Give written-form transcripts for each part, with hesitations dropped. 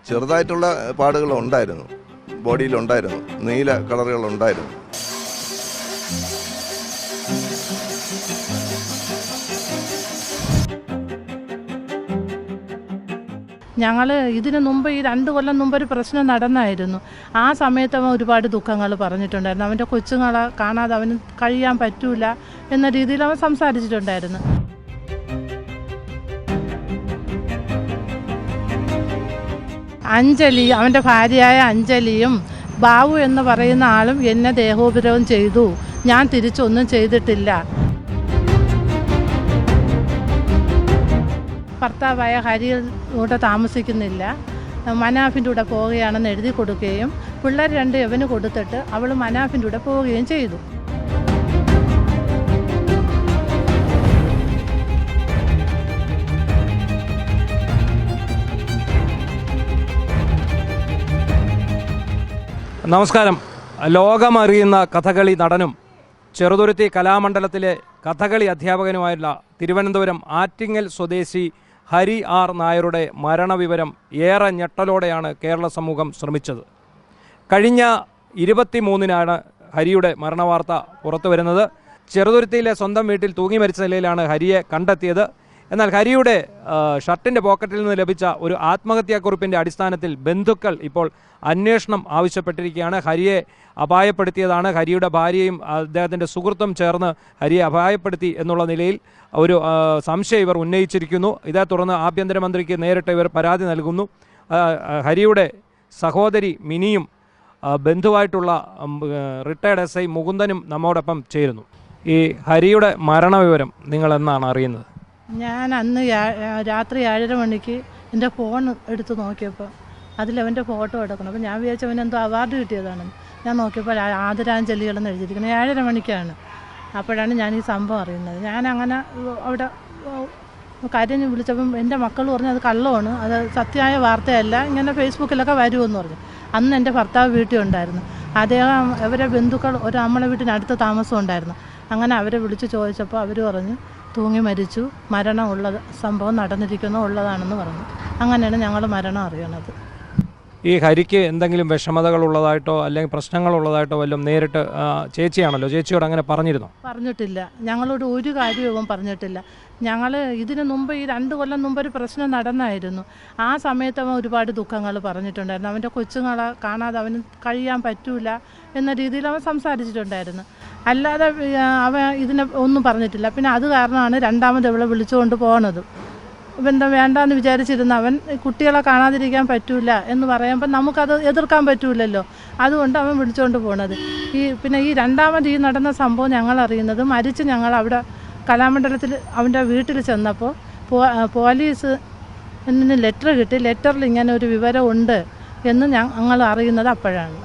ചെറുതായിട്ടുള്ള പാടുകൾ ഉണ്ടായിരുന്നു, ബോഡിയിലുണ്ടായിരുന്നു, നീല കളറുകളുണ്ടായിരുന്നു. ഞങ്ങൾ ഇതിനു മുമ്പ് ഈ 2 കൊല്ലം മുമ്പ് ഒരു പ്രശ്നം നടന്നായിരുന്നു. ആ സമയത്ത് അവൻ ഒരുപാട് ദുഃഖങ്ങൾ പറഞ്ഞിട്ടുണ്ടായിരുന്നു. അവൻ്റെ കൊച്ചുങ്ങളെ കാണാതെ അവന് കഴിയാൻ പറ്റൂല എന്ന രീതിയിൽ അവൻ സംസാരിച്ചിട്ടുണ്ടായിരുന്നു. അഞ്ജലി, അവൻ്റെ ഭാര്യയായ അഞ്ജലിയും ബാബു എന്ന് പറയുന്ന ആളും എന്നെ ദേഹോപദ്രവം ചെയ്തു. ഞാൻ തിരിച്ചൊന്നും ചെയ്തിട്ടില്ല. ഭർത്താവായ ഹരിയുടെ കൂടെ താമസിക്കുന്നില്ല, മനാഫിൻ്റെ കൂടെ പോവുകയാണെന്ന് എഴുതി കൊടുക്കുകയും പിള്ളേർ 2 എവന് കൊടുത്തിട്ട് അവൾ മനാഫിൻ്റെ കൂടെ പോവുകയും ചെയ്തു. നമസ്കാരം. ലോകമറിയുന്ന കഥകളി നടനും ചെറുതുരുത്തി കലാമണ്ഡലത്തിലെ കഥകളി അധ്യാപകനുമായുള്ള തിരുവനന്തപുരം ആറ്റിങ്ങൽ സ്വദേശി ഹരി ആർ നായരുടെ മരണവിവരം ഏറെ ഞെട്ടലോടെയാണ് കേരള സമൂഹം ശ്രമിച്ചത്. കഴിഞ്ഞ 23-നാണ് ഹരിയുടെ മരണവാർത്ത പുറത്തു വരുന്നത്. ചെറുതുരുത്തിയിലെ സ്വന്തം വീട്ടിൽ തൂങ്ങി മരിച്ച നിലയിലാണ് ഹരിയെ കണ്ടെത്തിയത്. എന്നാൽ ഹരിയുടെ ഷർട്ടിൻ്റെ പോക്കറ്റിൽ നിന്ന് ലഭിച്ച ഒരു ആത്മഹത്യാക്കുറിപ്പിൻ്റെ അടിസ്ഥാനത്തിൽ ബന്ധുക്കൾ ഇപ്പോൾ അന്വേഷണം ആവശ്യപ്പെട്ടിരിക്കുകയാണ്. ഹരിയെ അപായപ്പെടുത്തിയതാണ്, ഹരിയുടെ ഭാര്യയും അദ്ദേഹത്തിൻ്റെ സുഹൃത്തും ചേർന്ന് ഹരിയെ അപായപ്പെടുത്തി എന്നുള്ള നിലയിൽ ഒരു സംശയം ഇവർ ഉന്നയിച്ചിരിക്കുന്നു. ഇതേ തുടർന്ന് ആഭ്യന്തരമന്ത്രിക്ക് നേരിട്ട് ഇവർ പരാതി നൽകുന്നു. ഹരിയുടെ സഹോദരി മിനിയും ബന്ധുവായിട്ടുള്ള റിട്ടയർഡ് SI മുകുന്ദനും നമ്മോടൊപ്പം ചേരുന്നു. ഈ ഹരിയുടെ മരണവിവരം നിങ്ങൾ എന്നാണ് അറിയുന്നത്? ഞാൻ അന്ന് രാത്രി 7:30 മണിക്ക് എൻ്റെ ഫോൺ എടുത്ത് നോക്കിയപ്പോൾ അതിലവൻ്റെ ഫോട്ടോ എടുക്കണം. അപ്പോൾ ഞാൻ വിചാരിച്ചവൻ എന്തോ അവാർഡ് കിട്ടിയതാണെന്ന്. ഞാൻ നോക്കിയപ്പോൾ ആദരാഞ്ജലികളെന്ന് എഴുതിയിരിക്കുന്നത് 7:30 മണിക്കാണ്. അപ്പോഴാണ് ഞാൻ ഈ സംഭവം അറിയുന്നത്. ഞാൻ അങ്ങനെ അവിടെ കാര്യം വിളിച്ചപ്പം എൻ്റെ മക്കൾ പറഞ്ഞു അത് കള്ളമാണ്, അത് സത്യമായ വാർത്തയല്ല, ഇങ്ങനെ ഫേസ്ബുക്കിലൊക്കെ വരുമെന്ന് പറഞ്ഞു. അന്ന് എൻ്റെ ഭർത്താവ് വീട്ടിൽ ഉണ്ടായിരുന്നു. അദ്ദേഹം അവരെ ബന്ധുക്കൾ ഒരു നമ്മളെ വീട്ടിനടുത്ത് താമസം ഉണ്ടായിരുന്നു. അങ്ങനെ അവരെ വിളിച്ച് ചോദിച്ചപ്പോൾ അവർ പറഞ്ഞു തൂങ്ങി മരിച്ചു, മരണം ഉള്ളത് സംഭവം നടന്നിരിക്കുന്നു, ഉള്ളതാണെന്ന് പറഞ്ഞു. അങ്ങനെയാണ് ഞങ്ങൾ മരണം അറിയണത്. ഈ ഹരിക്ക് എന്തെങ്കിലും വിഷമതകളുള്ളതായിട്ടോ അല്ലെങ്കിൽ പ്രശ്നങ്ങളുള്ളതായിട്ടോ വല്ലതും നേരിട്ട് ചേച്ചിയാണല്ലോ, ചേച്ചിയോട് അങ്ങനെ പറഞ്ഞിരുന്നോ? പറഞ്ഞിട്ടില്ല. ഞങ്ങളോട് ഒരു കാര്യവും പറഞ്ഞിട്ടില്ല. ഞങ്ങൾ ഇതിനു മുമ്പ് ഈ 2 കൊല്ലം മുമ്പ് ഒരു പ്രശ്നം നടന്നായിരുന്നു. ആ സമയത്ത് അവൻ ഒരുപാട് ദുഃഖങ്ങൾ പറഞ്ഞിട്ടുണ്ടായിരുന്നു. അവൻ്റെ കൊച്ചുങ്ങളെ കാണാതെ അവന് കഴിയാൻ പറ്റൂല എന്ന രീതിയിൽ അവൻ സംസാരിച്ചിട്ടുണ്ടായിരുന്നു. അല്ലാതെ അവൻ ഇതിനെ ഒന്നും പറഞ്ഞിട്ടില്ല. പിന്നെ അത് കാരണമാണ് രണ്ടാമത് ഇവളെ വിളിച്ചുകൊണ്ട് പോകുന്നത്. ബന്ധം വേണ്ടാന്ന് വിചാരിച്ചിരുന്ന അവൻ കുട്ടികളെ കാണാതിരിക്കാൻ പറ്റൂല എന്ന് പറയുമ്പോൾ നമുക്കത് എതിർക്കാൻ പറ്റൂലല്ലോ. അതുകൊണ്ട് അവൻ വിളിച്ചുകൊണ്ട് പോണത്. പിന്നെ ഈ രണ്ടാമത് ഈ നടന്ന സംഭവം ഞങ്ങൾ അറിയുന്നത് മരിച്ച് ഞങ്ങൾ അവിടെ കലാമണ്ഡലത്തിൽ അവൻ്റെ വീട്ടിൽ ചെന്നപ്പോൾ പോലീസ് എന്നിന് ലെറ്റർ കിട്ടി. ലെറ്ററിൽ ഇങ്ങനെ ഒരു വിവരമുണ്ട് എന്ന് ഞങ്ങൾ അറിയുന്നത് അപ്പോഴാണ്.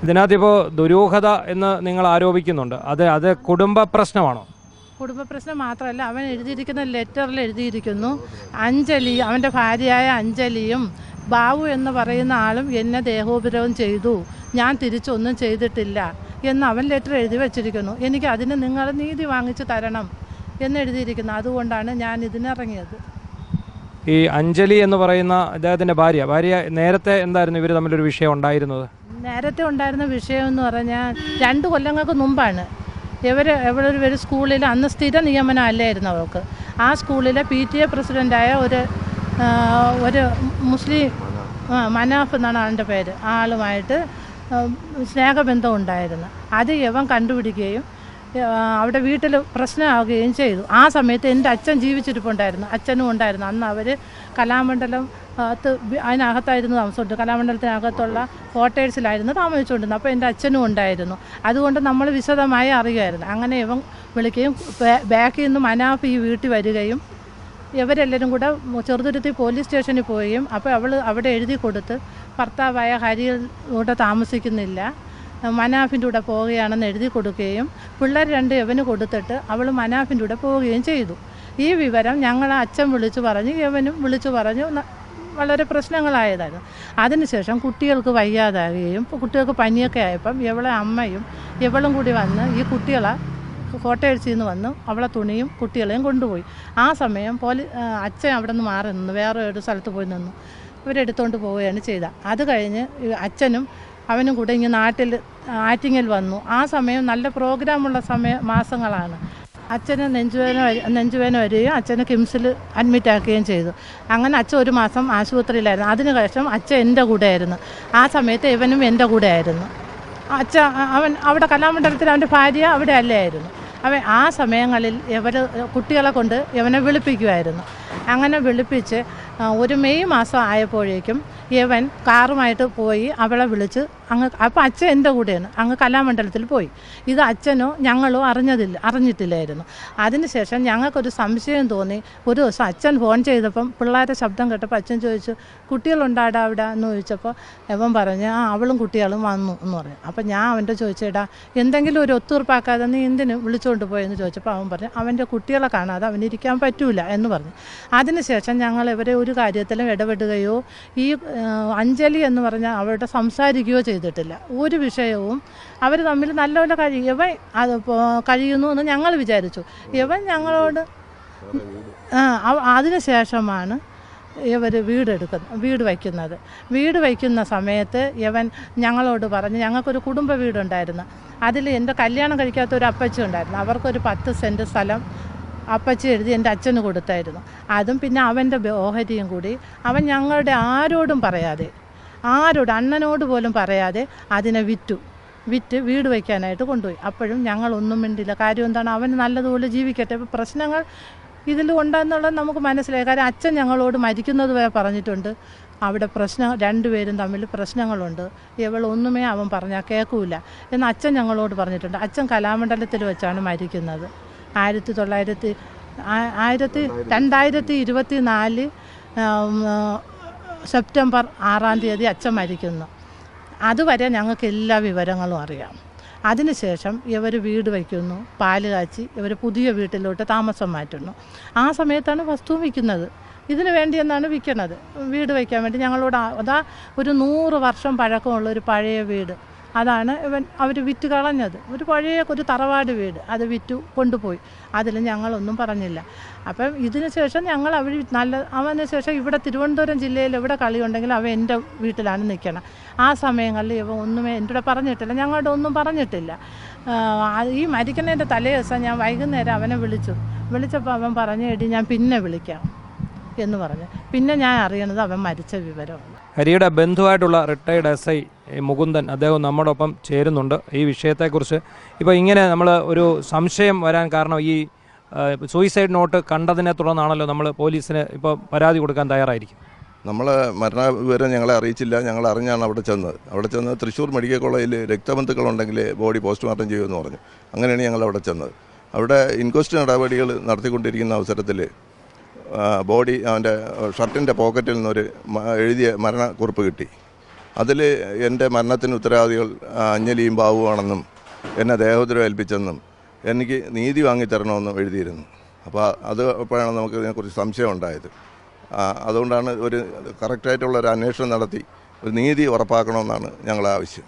ഇതിനകത്തിപ്പോൾ ദുരൂഹത എന്ന് നിങ്ങൾ ആരോപിക്കുന്നുണ്ട്. അത് കുടുംബ പ്രശ്നമാണോ? കുടുംബ പ്രശ്നം മാത്രമല്ല, അവൻ എഴുതിയിരിക്കുന്ന ലെറ്ററിൽ എഴുതിയിരിക്കുന്നു അഞ്ജലി, അവൻ്റെ ഭാര്യയായ അഞ്ജലിയും ബാബു എന്ന് പറയുന്ന ആളും എന്നെ ദേഹോപദ്രവം ചെയ്തു, ഞാൻ തിരിച്ചൊന്നും ചെയ്തിട്ടില്ല എന്ന് അവൻ ലെറ്റർ എഴുതി വച്ചിരിക്കുന്നു. എനിക്ക് അതിന് നിങ്ങൾ നീതി വാങ്ങിച്ച് തരണം എന്ന് എഴുതിയിരിക്കുന്നു. അതുകൊണ്ടാണ് ഞാൻ ഇതിനിറങ്ങിയത്. ഈ അഞ്ജലി എന്ന് പറയുന്ന അദ്ദേഹത്തിൻ്റെ ഭാര്യ നേരത്തെ എന്തായിരുന്നു ഇവർ തമ്മിലൊരു വിഷയം ഉണ്ടായിരുന്നത്? നേരത്തെ ഉണ്ടായിരുന്ന വിഷയം എന്ന് പറഞ്ഞാൽ 2 കൊല്ലങ്ങൾക്ക് മുമ്പാണ്. ഇവരൊരു സ്കൂളിൽ അന്ന് സ്ഥിര നിയമനം അല്ലായിരുന്നു അവൾക്ക്. ആ സ്കൂളിലെ PTA പ്രസിഡൻ്റായ ഒരു മുസ്ലിം മനാഫ് എന്നാണ് ആളുടെ പേര്, ആളുമായിട്ട് സ്നേഹബന്ധം ഉണ്ടായിരുന്നു. അത് ഇവൻ കണ്ടുപിടിക്കുകയും അവിടെ വീട്ടിൽ പ്രശ്നമാവുകയും ചെയ്തു. ആ സമയത്ത് എൻ്റെ അച്ഛൻ ജീവിച്ചിരിപ്പുണ്ടായിരുന്നു, അച്ഛനും ഉണ്ടായിരുന്നു. അന്ന് അവർ കലാമണ്ഡലം അതിനകത്തായിരുന്നു താമസിച്ചുകൊണ്ട്, കലാമണ്ഡലത്തിനകത്തുള്ള ക്വാർട്ടേഴ്സിലായിരുന്നു താമസിച്ചുകൊണ്ടിരുന്നത്. അപ്പോൾ എൻ്റെ അച്ഛനും ഉണ്ടായിരുന്നു. അതുകൊണ്ട് നമ്മൾ വിശദമായി അറിയുമായിരുന്നു. അങ്ങനെ ഇവൻ വിളിക്കുകയും ബാക്കിൽ നിന്ന് മനാഫ് ഈ വീട്ടിൽ വരികയും ഇവരെല്ലാവരും കൂടെ ചെറുതുരുത്തി പോലീസ് സ്റ്റേഷനിൽ പോവുകയും അപ്പോൾ അവൾ അവിടെ എഴുതി കൊടുത്ത് ഭർത്താവായ ഹരിയുടെ കൂടെ താമസിക്കുന്നില്ല, മനാഫിൻ്റെ കൂടെ പോവുകയാണെന്ന് എഴുതി കൊടുക്കുകയും പിള്ളേർ 2 എവന് കൊടുത്തിട്ട് അവൾ മനാഫിൻ്റെ കൂടെ പോവുകയും ചെയ്തു. ഈ വിവരം ഞങ്ങളെ അച്ഛൻ വിളിച്ചു പറഞ്ഞു, യവനും വിളിച്ചു പറഞ്ഞു. വളരെ പ്രശ്നങ്ങളായതായിരുന്നു. അതിനുശേഷം കുട്ടികൾക്ക് വയ്യാതാകുകയും കുട്ടികൾക്ക് പനിയൊക്കെ ആയപ്പം ഇവളെ അമ്മയും ഇവളും കൂടി വന്ന് ഈ കുട്ടികളെ കോട്ടയഴ്ചയിൽ നിന്ന് വന്ന് അവളെ തുണിയും കുട്ടികളെയും കൊണ്ടുപോയി. ആ സമയം അച്ഛൻ അവിടെ നിന്ന് മാറി നിന്നു, വേറെ ഒരു സ്ഥലത്ത് പോയി നിന്നു. ഇവരെടുത്തുകൊണ്ട് പോവുകയാണ് ചെയ്തത്. അത് കഴിഞ്ഞ് അച്ഛനും അവനും കൂടെ ഇങ്ങനെ നാട്ടിൽ ആറ്റിങ്ങൽ വന്നു. ആ സമയം നല്ല പ്രോഗ്രാമുള്ള മാസങ്ങളാണ്. അച്ഛന് നെഞ്ചുവേദന വരികയും അച്ഛന് കിംസിൽ അഡ്മിറ്റ് ആക്കുകയും ചെയ്തു. അങ്ങനെ അച്ഛൻ ഒരു മാസം ആശുപത്രിയിലായിരുന്നു. അതിനുശേഷം അച്ഛൻ എൻ്റെ കൂടെ ആയിരുന്നു. ആ സമയത്ത് ഇവനും എൻ്റെ കൂടെ ആയിരുന്നു. അവൻ അവിടെ കലാമണ്ഡലത്തിൽ അവൻ്റെ ഭാര്യ അവിടെ അല്ലായിരുന്നു. അവൻ ആ സമയങ്ങളിൽ കുട്ടികളെ കൊണ്ട് ഇവനെ വിളിപ്പിക്കുമായിരുന്നു. അങ്ങനെ വിളിപ്പിച്ച് ഒരു മെയ് മാസം ആയപ്പോഴേക്കും ഇവൻ കാറുമായിട്ട് പോയി അവളെ വിളിച്ച് അപ്പോൾ അച്ഛൻ എൻ്റെ കൂടെയാണ് അങ്ങ് കലാമണ്ഡലത്തിൽ പോയി. ഇത് അച്ഛനോ ഞങ്ങളോ അറിഞ്ഞിട്ടില്ലായിരുന്നു. അതിനുശേഷം ഞങ്ങൾക്കൊരു സംശയം തോന്നി. ഒരു ദിവസം അച്ഛൻ ഫോൺ ചെയ്തപ്പം പിള്ളേരെ ശബ്ദം കേട്ടപ്പോൾ അച്ഛൻ ചോദിച്ചു, കുട്ടികളുണ്ടാടാ അവിടെ എന്ന് ചോദിച്ചപ്പോൾ അവൻ പറഞ്ഞു, അവളും കുട്ടികളും വന്നു എന്ന് പറഞ്ഞു. അപ്പം ഞാൻ അവൻ്റെ ചോദിച്ചേടാ എന്തെങ്കിലും ഒരു ഒത്തുതീർപ്പാക്കാതെ നീ എന്തിന് വിളിച്ചുകൊണ്ട് പോയെന്ന് ചോദിച്ചപ്പോൾ അവൻ പറഞ്ഞു, അവൻ്റെ കുട്ടികളെ കാണാതെ അവനിരിക്കാൻ പറ്റൂല എന്ന് പറഞ്ഞു. അതിനുശേഷം ഞങ്ങൾ ഇവരെ ഒരു കാര്യത്തിലും ഇടപെടുകയോ ഈ അഞ്ജലി എന്ന് പറഞ്ഞാൽ അവരുടെ സംസാരിക്കുകയോ ചെയ്തിട്ടില്ല. ഒരു വിഷയവും അവർ തമ്മിൽ നല്ലപോലെ ഇവൻ അത് കഴിയുന്നു എന്ന് ഞങ്ങൾ വിചാരിച്ചു. ഇവൻ ഞങ്ങളോട് അതിനുശേഷമാണ് ഇവർ വീട് വയ്ക്കുന്നത്. വീട് വയ്ക്കുന്ന സമയത്ത് ഇവൻ ഞങ്ങളോട് പറഞ്ഞ്, ഞങ്ങൾക്കൊരു കുടുംബ വീടുണ്ടായിരുന്നു. അതിൽ എൻ്റെ കല്യാണം കഴിക്കാത്ത ഒരു അപ്പച്ചി ഉണ്ടായിരുന്നു. അവർക്കൊരു 10 സെൻറ്റ് സ്ഥലം അപ്പച്ചി എഴുതി എൻ്റെ അച്ഛന് കൊടുത്തായിരുന്നു. അതും പിന്നെ അവൻ്റെ ഓഹരിയും കൂടി അവൻ ഞങ്ങളുടെ ആരോടും പറയാതെ, അണ്ണനോട് പോലും പറയാതെ അതിനെ വിറ്റ് വീട് വയ്ക്കാനായിട്ട് കൊണ്ടുപോയി. അപ്പോഴും ഞങ്ങളൊന്നും മിണ്ടില്ല. കാര്യം എന്താണ്, അവൻ നല്ലതുപോലെ ജീവിക്കട്ടെ. ഇപ്പോൾ പ്രശ്നങ്ങൾ ഇതിൽ ഉണ്ടെന്നുള്ളത് നമുക്ക് മനസ്സിലായി. കാര്യം അച്ഛൻ ഞങ്ങളോട് മരിക്കുന്നത് വരെ പറഞ്ഞിട്ടുണ്ട് അവിടെ രണ്ടുപേരും തമ്മിൽ പ്രശ്നങ്ങളുണ്ട്, ഇവളൊന്നുമേ അവൻ പറഞ്ഞാൽ കേൾക്കൂല എന്ന് അച്ഛൻ ഞങ്ങളോട് പറഞ്ഞിട്ടുണ്ട്. അച്ഛൻ കലാമണ്ഡലത്തിൽ വെച്ചാണ് മരിക്കുന്നത്. 2024 സെപ്റ്റംബർ 6 അച്ഛൻ മരിക്കുന്നു. അതുവരെ ഞങ്ങൾക്ക് എല്ലാ വിവരങ്ങളും അറിയാം. അതിനുശേഷം ഇവർ വീട് വയ്ക്കുന്നു, പാല് കാച്ചി ഇവർ പുതിയ വീട്ടിലോട്ട് താമസം മാറ്റുന്നു. ആ സമയത്താണ് വസ്തു വിൽക്കുന്നത്. ഇതിനു വേണ്ടി എന്നാണ് വിൽക്കുന്നത്, വീട് വയ്ക്കാൻ വേണ്ടി. ഞങ്ങളോട് ഒരു 100 വർഷം പഴക്കമുള്ള ഒരു പഴയ വീട്, അതാണ് അവർ വിറ്റ് കളഞ്ഞത്. ഒരു തറവാട് വീട്, അത് വിറ്റു കൊണ്ടുപോയി. അതിൽ ഞങ്ങളൊന്നും പറഞ്ഞില്ല. അപ്പം ഇതിന് ശേഷം ഞങ്ങൾ അവന് ശേഷം ഇവിടെ തിരുവനന്തപുരം ജില്ലയിൽ എവിടെ കളിയുണ്ടെങ്കിലും അവൻ എൻ്റെ വീട്ടിലാണ് നിൽക്കണം. ആ സമയങ്ങളിൽ ഇവ ഒന്നുമേ എൻ്റെ കൂടെ പറഞ്ഞിട്ടില്ല, ഞങ്ങളുടെ ഒന്നും പറഞ്ഞിട്ടില്ല. ഈ മരിക്കുന്നതിൻ്റെ തലേ ദിവസം ഞാൻ വൈകുന്നേരം അവനെ വിളിച്ചപ്പോൾ അവൻ പറഞ്ഞു, എടി ഞാൻ പിന്നെ വിളിക്കാം എന്ന് പറഞ്ഞു. പിന്നെ ഞാൻ അറിയണത് അവൻ മരിച്ച വിവരമാണ്. ഹരിയുടെ ബന്ധുവായിട്ടുള്ള റിട്ടയർഡ് SI മുകുന്ദൻ, അദ്ദേഹം നമ്മോടൊപ്പം ചേരുന്നുണ്ട്. ഈ വിഷയത്തെക്കുറിച്ച് ഇപ്പോൾ ഇങ്ങനെ നമ്മൾ ഒരു സംശയം വരാൻ കാരണം ഈ സൂയിസൈഡ് നോട്ട് കണ്ടതിനെ തുടർന്നാണല്ലോ നമ്മൾ പോലീസിന് ഇപ്പോൾ പരാതി കൊടുക്കാൻ തയ്യാറായിരിക്കും. നമ്മൾ മരണ വിവരം ഞങ്ങളെ അറിയിച്ചില്ല. ഞങ്ങൾ അറിഞ്ഞാണ് അവിടെ ചെന്ന് തൃശ്ശൂർ മെഡിക്കൽ കോളേജിൽ രക്തബന്ധുക്കളുണ്ടെങ്കിൽ ബോഡി പോസ്റ്റ്മോർട്ടം ചെയ്യുമെന്ന് പറഞ്ഞു. അങ്ങനെയാണ് ഞങ്ങൾ അവിടെ ചെന്നത്. അവിടെ ഇൻക്വസ്റ്റ് നടപടികൾ നടത്തിക്കൊണ്ടിരിക്കുന്ന അവസരത്തിൽ ബോഡി അവൻ്റെ ഷർട്ടിൻ്റെ പോക്കറ്റിൽ നിന്നൊരു എഴുതിയ മരണക്കുറിപ്പ് കിട്ടി. അതിൽ എൻ്റെ മരണത്തിന് ഉത്തരവാദികൾ അഞ്ജലിയും ബാബുവാണെന്നും എന്നെ ദേഹോദ്രവം ഏൽപ്പിച്ചെന്നും എനിക്ക് നീതി വാങ്ങിത്തരണമെന്നും എഴുതിയിരുന്നു. അപ്പോൾ അപ്പോഴാണ് നമുക്ക് ഇതിനെക്കുറിച്ച് സംശയം ഉണ്ടായത്. അതുകൊണ്ടാണ് ഒരു കറക്റ്റായിട്ടുള്ള ഒരു അന്വേഷണം നടത്തി ഒരു നീതി ഉറപ്പാക്കണമെന്നാണ് ഞങ്ങളുടെ ആവശ്യം.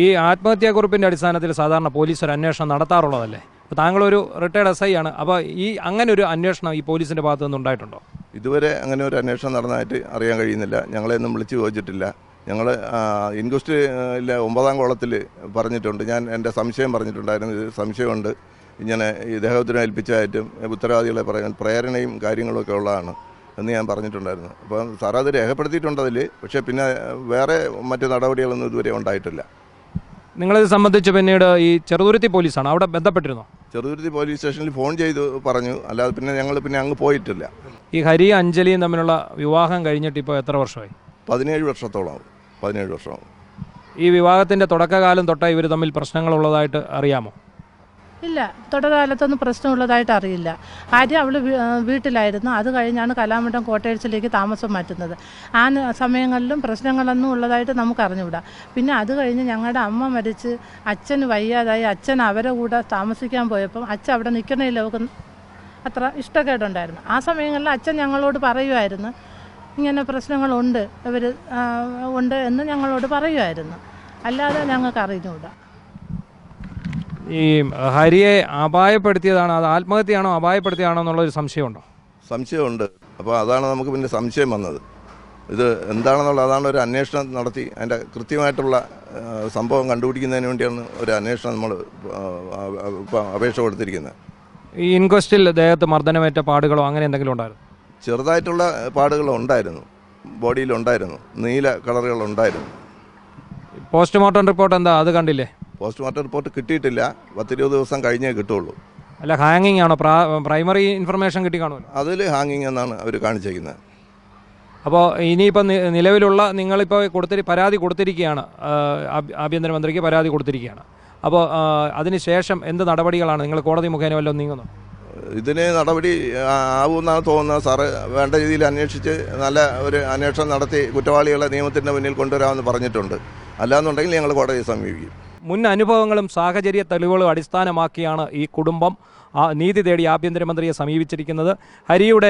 ഈ ആത്മഹത്യാക്കുറിപ്പിൻ്റെ അടിസ്ഥാനത്തിൽ സാധാരണ പോലീസ് ഒരു അന്വേഷണം നടത്താറുള്ളതല്ലേ? അപ്പോൾ താങ്കളൊരു റിട്ടയർഡ് SI ആണ്. അപ്പോൾ അങ്ങനെ ഒരു അന്വേഷണം ഈ പോലീസിൻ്റെ ഭാഗത്തു നിന്ന് ഉണ്ടായിട്ടുണ്ടോ? ഇതുവരെ അങ്ങനെ ഒരു അന്വേഷണം നടന്നതായിട്ട് അറിയാൻ കഴിയുന്നില്ല. ഞങ്ങളെയൊന്നും വിളിച്ചു ചോദിച്ചിട്ടില്ല. ഞങ്ങൾ ഇൻക്വസ്റ്റിലെ 9ാം കോളത്തിൽ പറഞ്ഞിട്ടുണ്ട്. ഞാൻ എൻ്റെ സംശയം പറഞ്ഞിട്ടുണ്ടായിരുന്നു. ഇത് സംശയമുണ്ട്, ഇങ്ങനെ ഈ ദേഹോദ്രവം ഏൽപ്പിച്ചതായിട്ടും ഉത്തരവാദികളെ പറയാൻ പ്രേരണയും കാര്യങ്ങളൊക്കെ ഉള്ളതാണ് എന്ന് ഞാൻ പറഞ്ഞിട്ടുണ്ടായിരുന്നു. അപ്പം സാർ അത് രേഖപ്പെടുത്തിയിട്ടുണ്ട് അതിൽ. പക്ഷേ പിന്നെ വേറെ മറ്റു നടപടികളൊന്നും ഇതുവരെ ഉണ്ടായിട്ടില്ല. നിങ്ങളിത് സംബന്ധിച്ച് പിന്നീട് ഈ ചെറുതുരുത്തി പോലീസാണ് അവിടെ ബന്ധപ്പെട്ടിരുന്നോ? ചെറുതുരുത്തി പോലീസ് സ്റ്റേഷനിൽ ഫോൺ ചെയ്ത് പറഞ്ഞു, അല്ലാതെ പിന്നെ ഞങ്ങൾ അങ്ങ് പോയിട്ടില്ല. ഈ ഹരി അഞ്ജലിയും തമ്മിലുള്ള വിവാഹം കഴിഞ്ഞിട്ട് ഇപ്പോൾ എത്ര വർഷമായി? 17 വർഷത്തോളമാവും. 17 വർഷമാവും. ഈ വിവാഹത്തിൻ്റെ തുടക്കകാലം തൊട്ടേ ഇവർ തമ്മിൽ പ്രശ്നങ്ങളുള്ളതായിട്ട് അറിയാമോ? ഇല്ല, തുടർകാലത്തൊന്നും പ്രശ്നമുള്ളതായിട്ട് അറിയില്ല. ആദ്യം അവൾ വീട്ടിലായിരുന്നു. അത് കഴിഞ്ഞാണ് കലാമണ്ഡലം കോട്ടേഴ്സിലേക്ക് താമസം മാറ്റുന്നത്. ആ സമയങ്ങളിലും പ്രശ്നങ്ങളൊന്നും ഉള്ളതായിട്ട് നമുക്ക് അറിഞ്ഞുകൂടാ. പിന്നെ അത് കഴിഞ്ഞ് ഞങ്ങളുടെ അമ്മ മരിച്ച് അച്ഛന് വയ്യാതായി. അച്ഛൻ അവരെ കൂടെ താമസിക്കാൻ പോയപ്പം അച്ഛൻ അവിടെ നിൽക്കണേൽ അവർക്ക് അത്ര ഇഷ്ടക്കേടുണ്ടായിരുന്നു. ആ സമയങ്ങളിൽ അച്ഛൻ ഞങ്ങളോട് പറയുമായിരുന്നു, ഇങ്ങനെ പ്രശ്നങ്ങളുണ്ട് ഉണ്ട് എന്ന് ഞങ്ങളോട് പറയുമായിരുന്നു. അല്ലാതെ ഞങ്ങൾക്ക് അറിഞ്ഞുകൂടാ. ഈ ഹരിയെ അപായപ്പെടുത്തിയതാണ്, അത് ആത്മഹത്യയാണോ അപായപ്പെടുത്തിയാണോ എന്നുള്ളൊരു സംശയമുണ്ടോ? സംശയമുണ്ട്. അപ്പോൾ അതാണ് നമുക്ക് പിന്നെ സംശയം വന്നത്. ഇത് എന്താണെന്നുള്ള അതാണ് ഒരു അന്വേഷണം നടത്തി അതിൻ്റെ കൃത്യമായിട്ടുള്ള സംഭവം കണ്ടുപിടിക്കുന്നതിന് വേണ്ടിയാണ് ഒരു അന്വേഷണം നമ്മൾ അപേക്ഷ കൊടുത്തിരിക്കുന്നത്. ഈ ഇൻക്വസ്റ്റിൽ ദേഹത്ത് മർദ്ദനമേറ്റ പാടുകളോ അങ്ങനെ എന്തെങ്കിലും ഉണ്ടായിരുന്നു? ചെറുതായിട്ടുള്ള പാടുകളുണ്ടായിരുന്നു, ബോഡിയിലുണ്ടായിരുന്നു, നീല കളറുകളുണ്ടായിരുന്നു. പോസ്റ്റ്മോർട്ടം റിപ്പോർട്ട് എന്താ, അത് കണ്ടില്ലേ? പോസ്റ്റ്മോർട്ടം റിപ്പോർട്ട് കിട്ടിയിട്ടില്ല, 10-20 ദിവസം കഴിഞ്ഞേ കിട്ടുള്ളൂ. അല്ല, ഹാങ്ങിങ് ആണോ? പ്രൈമറി ഇൻഫർമേഷൻ കിട്ടി കാണുമല്ലോ. അതിൽ ഹാങ്ങിങ് എന്നാണ് അവർ കാണിച്ചിരിക്കുന്നത്. അപ്പോൾ ഇനിയിപ്പോൾ നിലവിലുള്ള നിങ്ങളിപ്പോൾ പരാതി കൊടുത്തിരിക്കുകയാണ്, ആഭ്യന്തരമന്ത്രിക്ക് പരാതി കൊടുത്തിരിക്കുകയാണ്. അപ്പോൾ അതിന് ശേഷം എന്ത് നടപടികളാണ് നിങ്ങൾ കോടതി മുഖേന വല്ലതും നീങ്ങുന്നത്? ഇതിന് നടപടി ആവുമെന്നാണ് തോന്നുന്നത്. സാറ് വേണ്ട രീതിയിൽ അന്വേഷിച്ച് നല്ല ഒരു അന്വേഷണം നടത്തി കുറ്റവാളികളെ നിയമത്തിൻ്റെ മുന്നിൽ കൊണ്ടുവരാമെന്ന് പറഞ്ഞിട്ടുണ്ട്. അല്ലാന്നുണ്ടെങ്കിൽ ഞങ്ങൾ കോടതിയെ സമീപിക്കും. മുൻ അനുഭവങ്ങളും സാഹചര്യ തെളിവുകളും അടിസ്ഥാനമാക്കിയാണ് ഈ കുടുംബം നീതി തേടി ആഭ്യന്തരമന്ത്രിയെ സമീപിച്ചിരിക്കുന്നത്. ഹരിയുടെ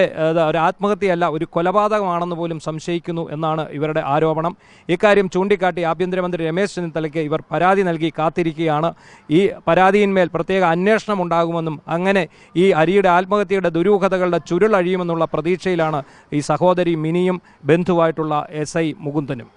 ഒരു ആത്മഹത്യയല്ല, ഒരു കൊലപാതകമാണെന്ന് പോലും സംശയിക്കുന്നു എന്നാണ് ഇവരുടെ ആരോപണം. ഇക്കാര്യം ചൂണ്ടിക്കാട്ടി ആഭ്യന്തരമന്ത്രി രമേശ് ചെന്നിത്തലയ്ക്ക് ഇവർ പരാതി നൽകി കാത്തിരിക്കുകയാണ്. ഈ പരാതിയിന്മേൽ പ്രത്യേക അന്വേഷണം ഉണ്ടാകുമെന്നും അങ്ങനെ ഈ ഹരിയുടെ ആത്മഹത്യയുടെ ദുരൂഹതകളുടെ ചുരുളഴിയുമെന്നുള്ള പ്രതീക്ഷയിലാണ് ഈ സഹോദരി മിനിയും ബന്ധുവായിട്ടുള്ള SI മുകുന്ദനും.